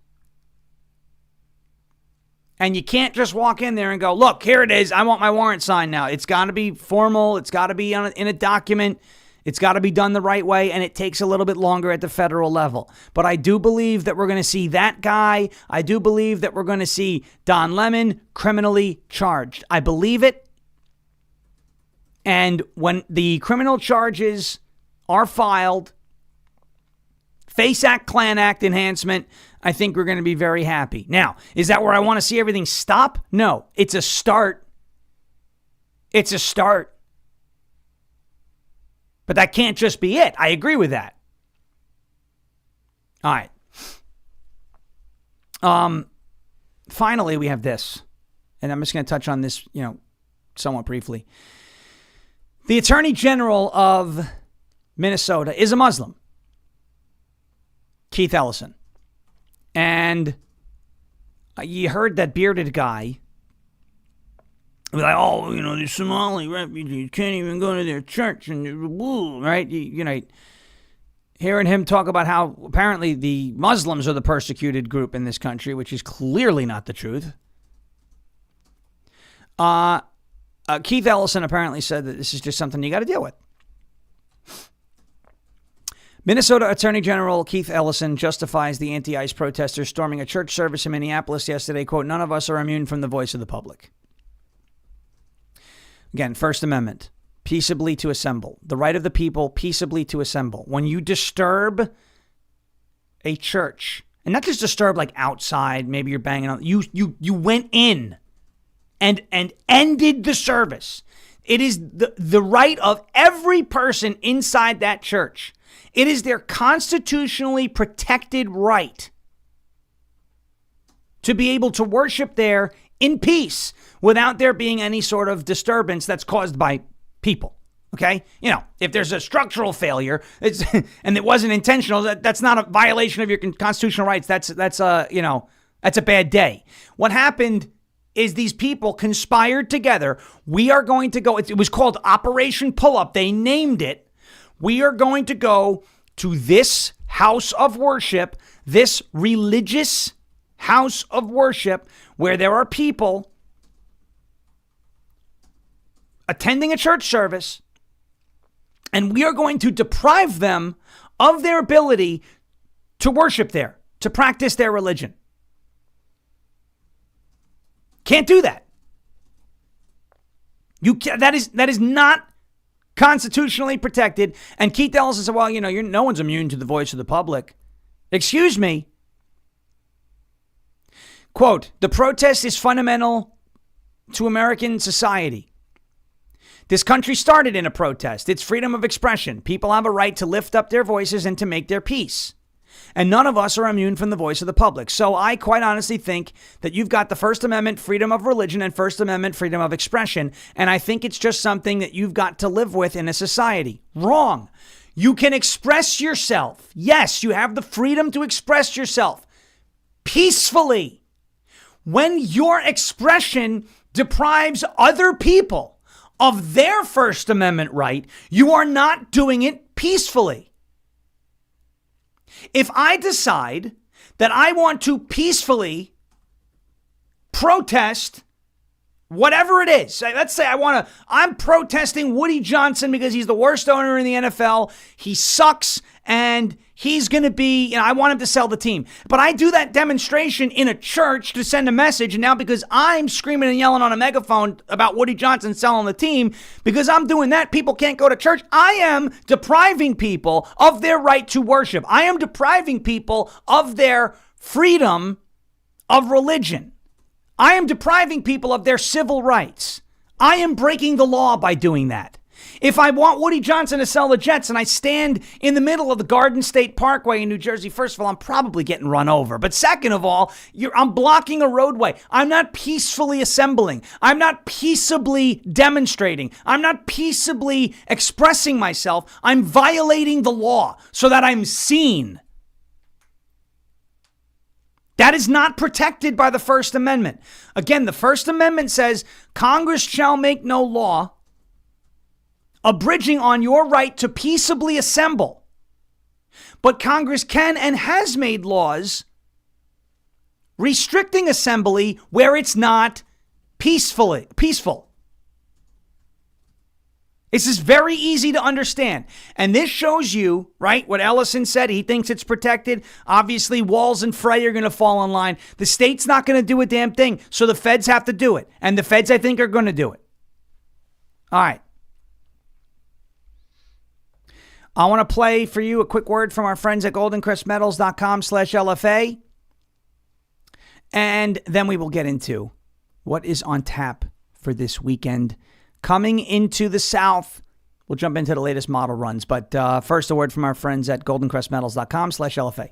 And you can't just walk in there and go, look, here it is. I want my warrant signed now. It's got to be formal. It's got to be in a document. It's got to be done the right way, and it takes a little bit longer at the federal level. But I do believe that we're going to see that guy. I do believe that we're going to see Don Lemon criminally charged. I believe it. And when the criminal charges are filed, FACE Act, Klan Act enhancement, I think we're going to be very happy. Now, is that where I want to see everything stop? No, it's a start. It's a start. But that can't just be it. I agree with that. All right. Finally, we have this. And I'm just going to touch on this, somewhat briefly. The Attorney General of Minnesota is a Muslim, Keith Ellison. And you heard that bearded guy be like, the Somali refugees can't even go to their church, and woo, right? Hearing him talk about how apparently the Muslims are the persecuted group in this country, which is clearly not the truth. Keith Ellison apparently said that this is just something you got to deal with. Minnesota Attorney General Keith Ellison justifies the anti-ICE protesters storming a church service in Minneapolis yesterday. Quote, none of us are immune from the voice of the public. Again, First Amendment, peaceably to assemble. The right of the people peaceably to assemble. When you disturb a church, and not just disturb like outside, maybe you're banging on, you went in and ended the service. It is the right of every person inside that church. It is their constitutionally protected right to be able to worship there in peace without there being any sort of disturbance that's caused by people. Okay? If there's a structural failure and it wasn't intentional, that's not a violation of your constitutional rights. That's a bad day. What happened is these people conspired together. We are going to go, it was called Operation Pull-Up. They named it. We are going to go to this house of worship, this religious house of worship, where there are people attending a church service, and we are going to deprive them of their ability to worship there, to practice their religion. Can't do that. That is not constitutionally protected. And Keith Ellison said, well, no one's immune to the voice of the public. Excuse me. Quote, the protest is fundamental to American society. This country started in a protest. It's freedom of expression. People have a right to lift up their voices and to make their peace. And none of us are immune from the voice of the public. So I quite honestly think that you've got the First Amendment freedom of religion and First Amendment freedom of expression. And I think it's just something that you've got to live with in a society. Wrong. You can express yourself. Yes, you have the freedom to express yourself peacefully. When your expression deprives other people of their First Amendment right, you are not doing it peacefully. If I decide that I want to peacefully protest whatever it is, let's say I'm protesting Woody Johnson because he's the worst owner in the NFL. He sucks and he's going to be, I want him to sell the team. But I do that demonstration in a church to send a message. And now because I'm screaming and yelling on a megaphone about Woody Johnson selling the team, because I'm doing that, people can't go to church. I am depriving people of their right to worship. I am depriving people of their freedom of religion. I am depriving people of their civil rights. I am breaking the law by doing that. If I want Woody Johnson to sell the Jets and I stand in the middle of the Garden State Parkway in New Jersey, first of all, I'm probably getting run over. But second of all, I'm blocking a roadway. I'm not peacefully assembling. I'm not peaceably demonstrating. I'm not peaceably expressing myself. I'm violating the law so that I'm seen. That is not protected by the First Amendment. Again, the First Amendment says Congress shall make no law abridging on your right to peaceably assemble. But Congress can and has made laws restricting assembly where it's not peaceful. This is very easy to understand. And this shows you, right, what Ellison said. He thinks it's protected. Obviously, Walz and Frey are going to fall in line. The state's not going to do a damn thing. So the feds have to do it. And the feds, I think, are going to do it. All right. I want to play for you a quick word from our friends at goldencrestmetals.com/LFA. And then we will get into what is on tap for this weekend. Coming into the South, we'll jump into the latest model runs. But first, a word from our friends at goldencrestmetals.com/LFA.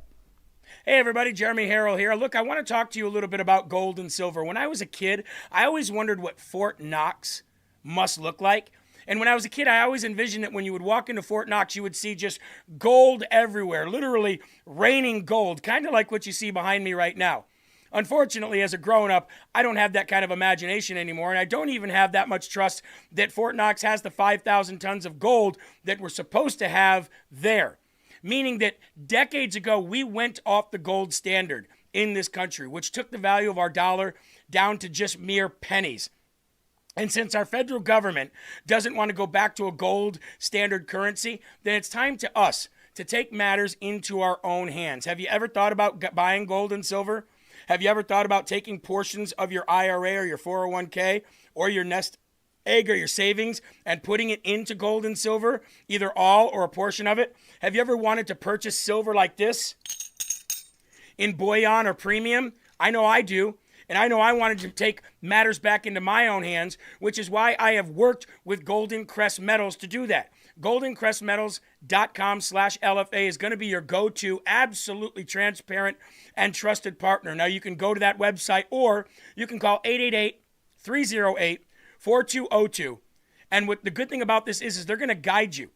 Hey everybody, Jeremy Harrell here. Look, I want to talk to you a little bit about gold and silver. When I was a kid, I always wondered what Fort Knox must look like. And when I was a kid, I always envisioned that when you would walk into Fort Knox, you would see just gold everywhere, literally raining gold, kind of like what you see behind me right now. Unfortunately, as a grown-up, I don't have that kind of imagination anymore, and I don't even have that much trust that Fort Knox has the 5,000 tons of gold that we're supposed to have there. Meaning that decades ago, we went off the gold standard in this country, which took the value of our dollar down to just mere pennies. And since our federal government doesn't want to go back to a gold standard currency, then it's time to us to take matters into our own hands. Have you ever thought about buying gold and silver? Have you ever thought about taking portions of your IRA or your 401k or your nest egg or your savings and putting it into gold and silver, either all or a portion of it? Have you ever wanted to purchase silver like this in bullion or premium? I know I do. And I know I wanted to take matters back into my own hands, which is why I have worked with Golden Crest Metals to do that. GoldenCrestMetals.com/LFA is going to be your go-to, absolutely transparent and trusted partner. Now, you can go to that website or you can call 888-308-4202. And what the good thing about this is they're going to guide you.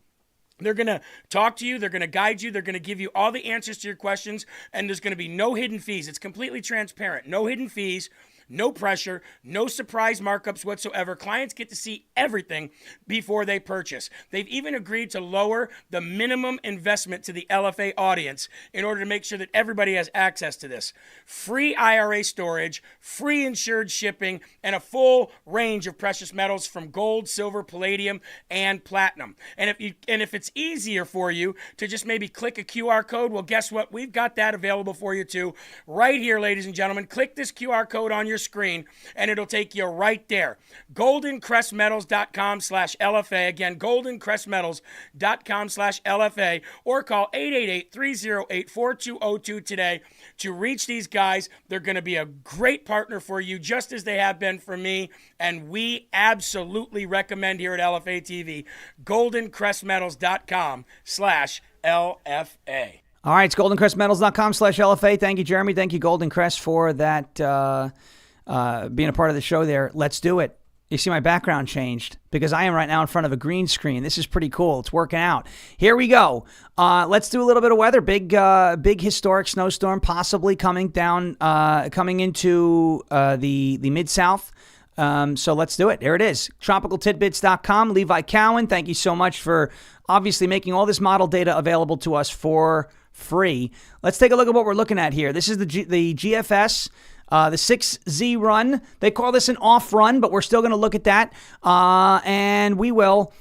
They're going to talk to you. They're going to guide you. They're going to give you all the answers to your questions. And there's going to be no hidden fees. It's completely transparent. No hidden fees, no pressure, no surprise markups whatsoever. Clients get to see everything before they purchase. They've even agreed to lower the minimum investment to the LFA audience in order to make sure that everybody has access to this. Free IRA storage, free insured shipping, and a full range of precious metals from gold, silver, palladium, and platinum. And if it's easier for you to just maybe click a QR code, well, guess what? We've got that available for you too. Right here, ladies and gentlemen. Click this QR code on your your screen, and it'll take you right there. GoldenCrestMetals.com/LFA. Again, GoldenCrestMetals.com/LFA, or call 888-308-4202 today to reach these guys. They're going to be a great partner for you, just as they have been for me, and we absolutely recommend here at LFA TV, GoldenCrestMetals.com/LFA. All right, it's goldencrestmetals.com/LFA. Thank you, Jeremy. Thank you, Golden Crest, for that, being a part of the show there. Let's do it. You see my background changed because I am right now in front of a green screen. This is pretty cool. It's working out. Here we go. Let's do a little bit of weather. Big historic snowstorm possibly coming into the Mid-South. So let's do it. There it is. TropicalTidbits.com. Levi Cowan, thank you so much for obviously making all this model data available to us for free. Let's take a look at what we're looking at here. This is the GFS. The 6Z run. They call this an off run, but we're still going to look at that. And we will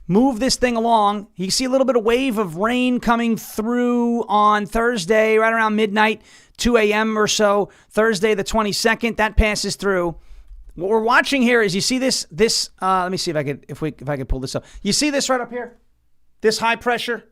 move this thing along. You see a little bit of wave of rain coming through on Thursday, right around midnight, 2 a.m. or so. Thursday, the 22nd, that passes through. What we're watching here is, you see this. Let me see if I could pull this up. You see this right up here? This high pressure.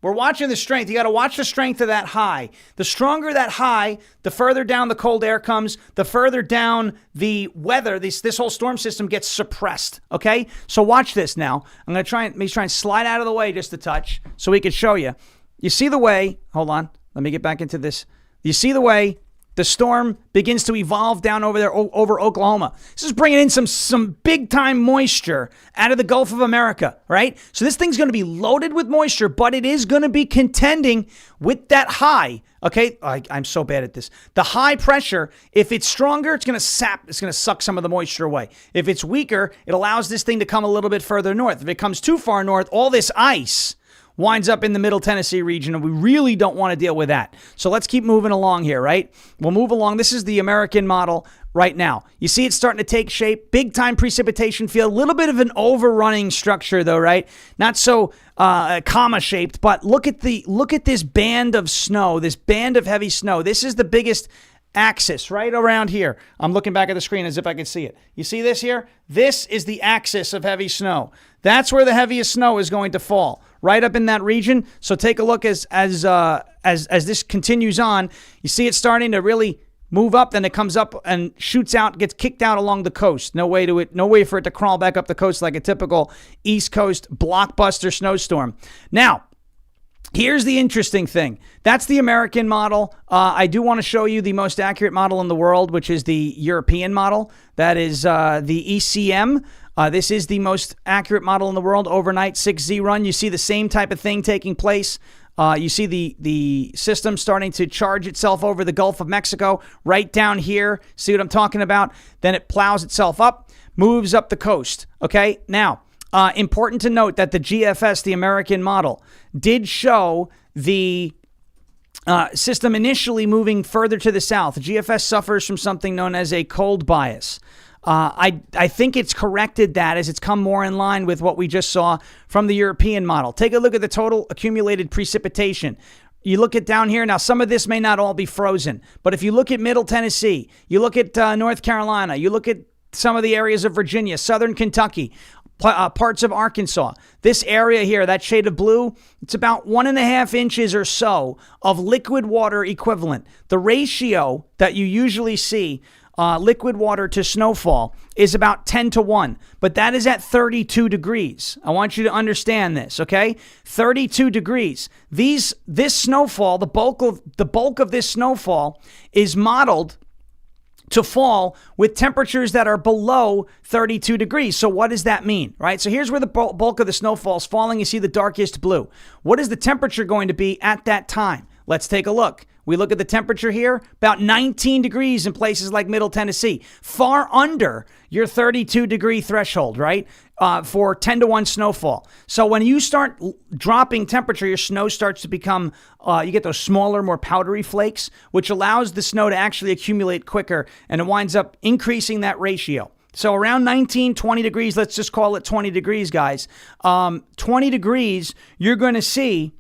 We're watching the strength. You got to watch the strength of that high. The stronger that high, the further down the cold air comes, the further down the weather, this whole storm system gets suppressed, okay? So watch this now. I'm going to try and slide out of the way just a touch so we can show you. You see the way, hold on, let me get back into this. You see the way the storm begins to evolve down over there over Oklahoma. This is bringing in some big-time moisture out of the Gulf of America, right? So this thing's going to be loaded with moisture, but it is going to be contending with that high, okay? I'm so bad at this. The high pressure, if it's stronger, it's going to suck some of the moisture away. If it's weaker, it allows this thing to come a little bit further north. If it comes too far north, all this ice winds up in the Middle Tennessee region, and we really don't want to deal with that. So let's keep moving along here, right? We'll move along. This is the American model right now. You see it's starting to take shape. Big-time precipitation field. A little bit of an overrunning structure, though, right? Not so comma-shaped, but look at this band of snow, this band of heavy snow. This is the biggest axis right around here. I'm looking back at the screen as if I could see it. You see this here? This is the axis of heavy snow. That's where the heaviest snow is going to fall, right up in that region. So take a look as this continues on. You see it starting to really move up, then it comes up and shoots out, gets kicked out along the coast. No way for it to crawl back up the coast like a typical East Coast blockbuster snowstorm. Now, here's the interesting thing. That's the American model. I do want to show you the most accurate model in the world, which is the European model. That is the ECM. This is the most accurate model in the world. Overnight 6Z run. You see the same type of thing taking place. You see the system starting to charge itself over the Gulf of Mexico right down here. See what I'm talking about? Then it plows itself up, moves up the coast. Okay, now, important to note that the GFS, the American model, did show the system initially moving further to the south. The GFS suffers from something known as a cold bias. I think it's corrected that as it's come more in line with what we just saw from the European model. Take a look at the total accumulated precipitation. You look at down here. Now, some of this may not all be frozen, but if you look at Middle Tennessee, you look at North Carolina, you look at some of the areas of Virginia, southern Kentucky, parts of Arkansas. This area here, that shade of blue, it's about 1.5 inches or so of liquid water equivalent. The ratio that you usually see liquid water to snowfall is about 10-1, but that is at 32 degrees. I want you to understand this, okay? 32 degrees. This snowfall, the bulk of this snowfall is modeled to fall with temperatures that are below 32 degrees. So what does that mean, right? So here's where the bulk of the snowfall is falling. You see the darkest blue. What is the temperature going to be at that time? Let's take a look. We look at the temperature here, about 19 degrees in places like Middle Tennessee, far under your 32 degree threshold, right? For 10-1 snowfall. So when you start dropping temperature, your snow starts to become, you get those smaller, more powdery flakes, which allows the snow to actually accumulate quicker, and it winds up increasing that ratio. So around 19, 20 degrees, let's just call it 20 degrees, guys. 20 degrees, you're going to see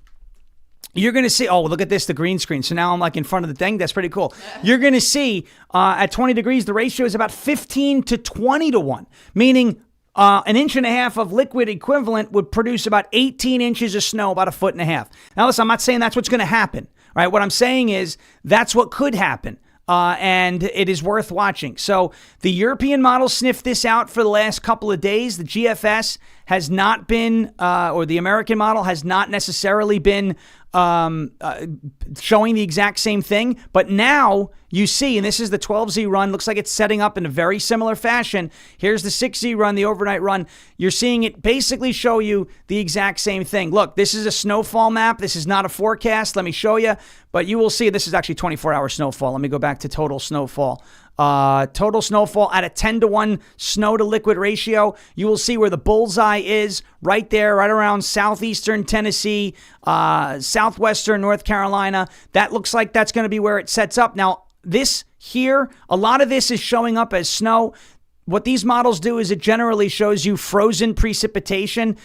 you're going to see, oh, look at this, the green screen. So now I'm like in front of the thing. That's pretty cool. You're going to see at 20 degrees, the ratio is about 15 to 20 to 1, meaning an inch and a half of liquid equivalent would produce about 18 inches of snow, about a foot and a half. Now, listen, I'm not saying that's what's going to happen, right? What I'm saying is that's what could happen. And it is worth watching. So the European model sniffed this out for the last couple of days. The GFS has not been, or the American model has not necessarily been showing the exact same thing. But now you see, and this is the 12Z run, looks like it's setting up in a very similar fashion. Here's the 6Z run, the overnight run. You're seeing it basically show you the exact same thing. Look, this is a snowfall map. This is not a forecast. Let me show you. But you will see this is actually 24-hour snowfall. Let me go back to total snowfall. Total snowfall at a 10 to 1 snow to liquid ratio. You will see where the bullseye is right there, right around southeastern Tennessee, southwestern North Carolina. That looks like that's going to be where it sets up. Now, this here, a lot of this is showing up as snow. What these models do is it generally shows you frozen precipitation.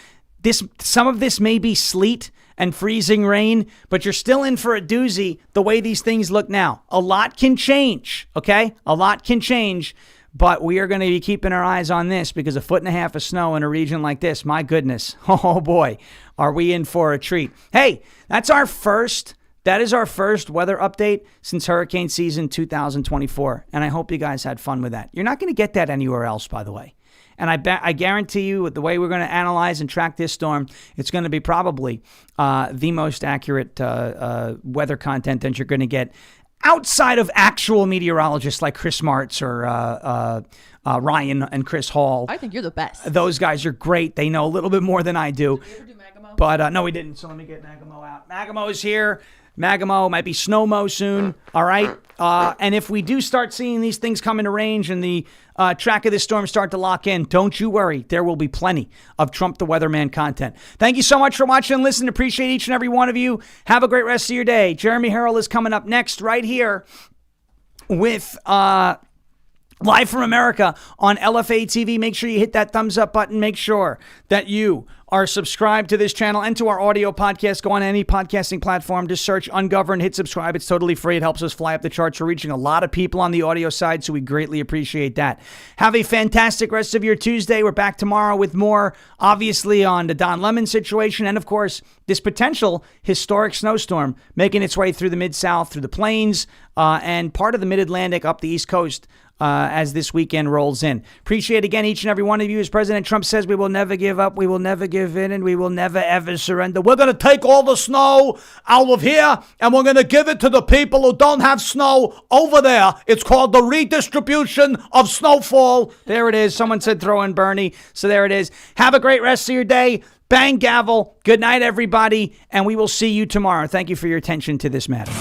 Some of this may be sleet and freezing rain, but you're still in for a doozy the way these things look now. A lot can change, okay? A lot can change, but we are going to be keeping our eyes on this because a foot and a half of snow in a region like this, my goodness, oh boy, are we in for a treat. Hey, that is our first weather update since hurricane season 2024, and I hope you guys had fun with that. You're not going to get that anywhere else, by the way. And I guarantee you, with the way we're going to analyze and track this storm, it's going to be probably the most accurate weather content that you're going to get outside of actual meteorologists like Chris Martz or Ryan and Chris Hall. I think you're the best. Those guys are great. They know a little bit more than I do. Did we ever do Magamo? But no, we didn't. So let me get Magamo out. Magamo is here. Magamo might be Snowmo soon. All right. And if we do start seeing these things come into range and the track of this storm start to lock in, don't you worry. There will be plenty of Trump the Weatherman content. Thank you so much for watching and listening. Appreciate each and every one of you. Have a great rest of your day. Jeremy Harrell is coming up next right here with Live from America on LFA TV. Make sure you hit that thumbs up button. Make sure that you are subscribed to this channel and to our audio podcast. Go on any podcasting platform. Just search Ungoverned. Hit subscribe. It's totally free. It helps us fly up the charts. We're reaching a lot of people on the audio side, so we greatly appreciate that. Have a fantastic rest of your Tuesday. We're back tomorrow with more, obviously, on the Don Lemon situation and, of course, this potential historic snowstorm making its way through the Mid-South, through the plains, and part of the Mid-Atlantic up the East Coast as this weekend rolls in. Appreciate again each and every one of you. As President Trump says, we will never give up, we will never give in, and we will never ever surrender. We're going to take all the snow out of here and we're going to give it to the people who don't have snow over there. It's called the redistribution of snowfall. There it is. Someone said throw in Bernie. So there it is. Have a great rest of your day. Bang gavel. Good night, everybody. And we will see you tomorrow. Thank you for your attention to this matter.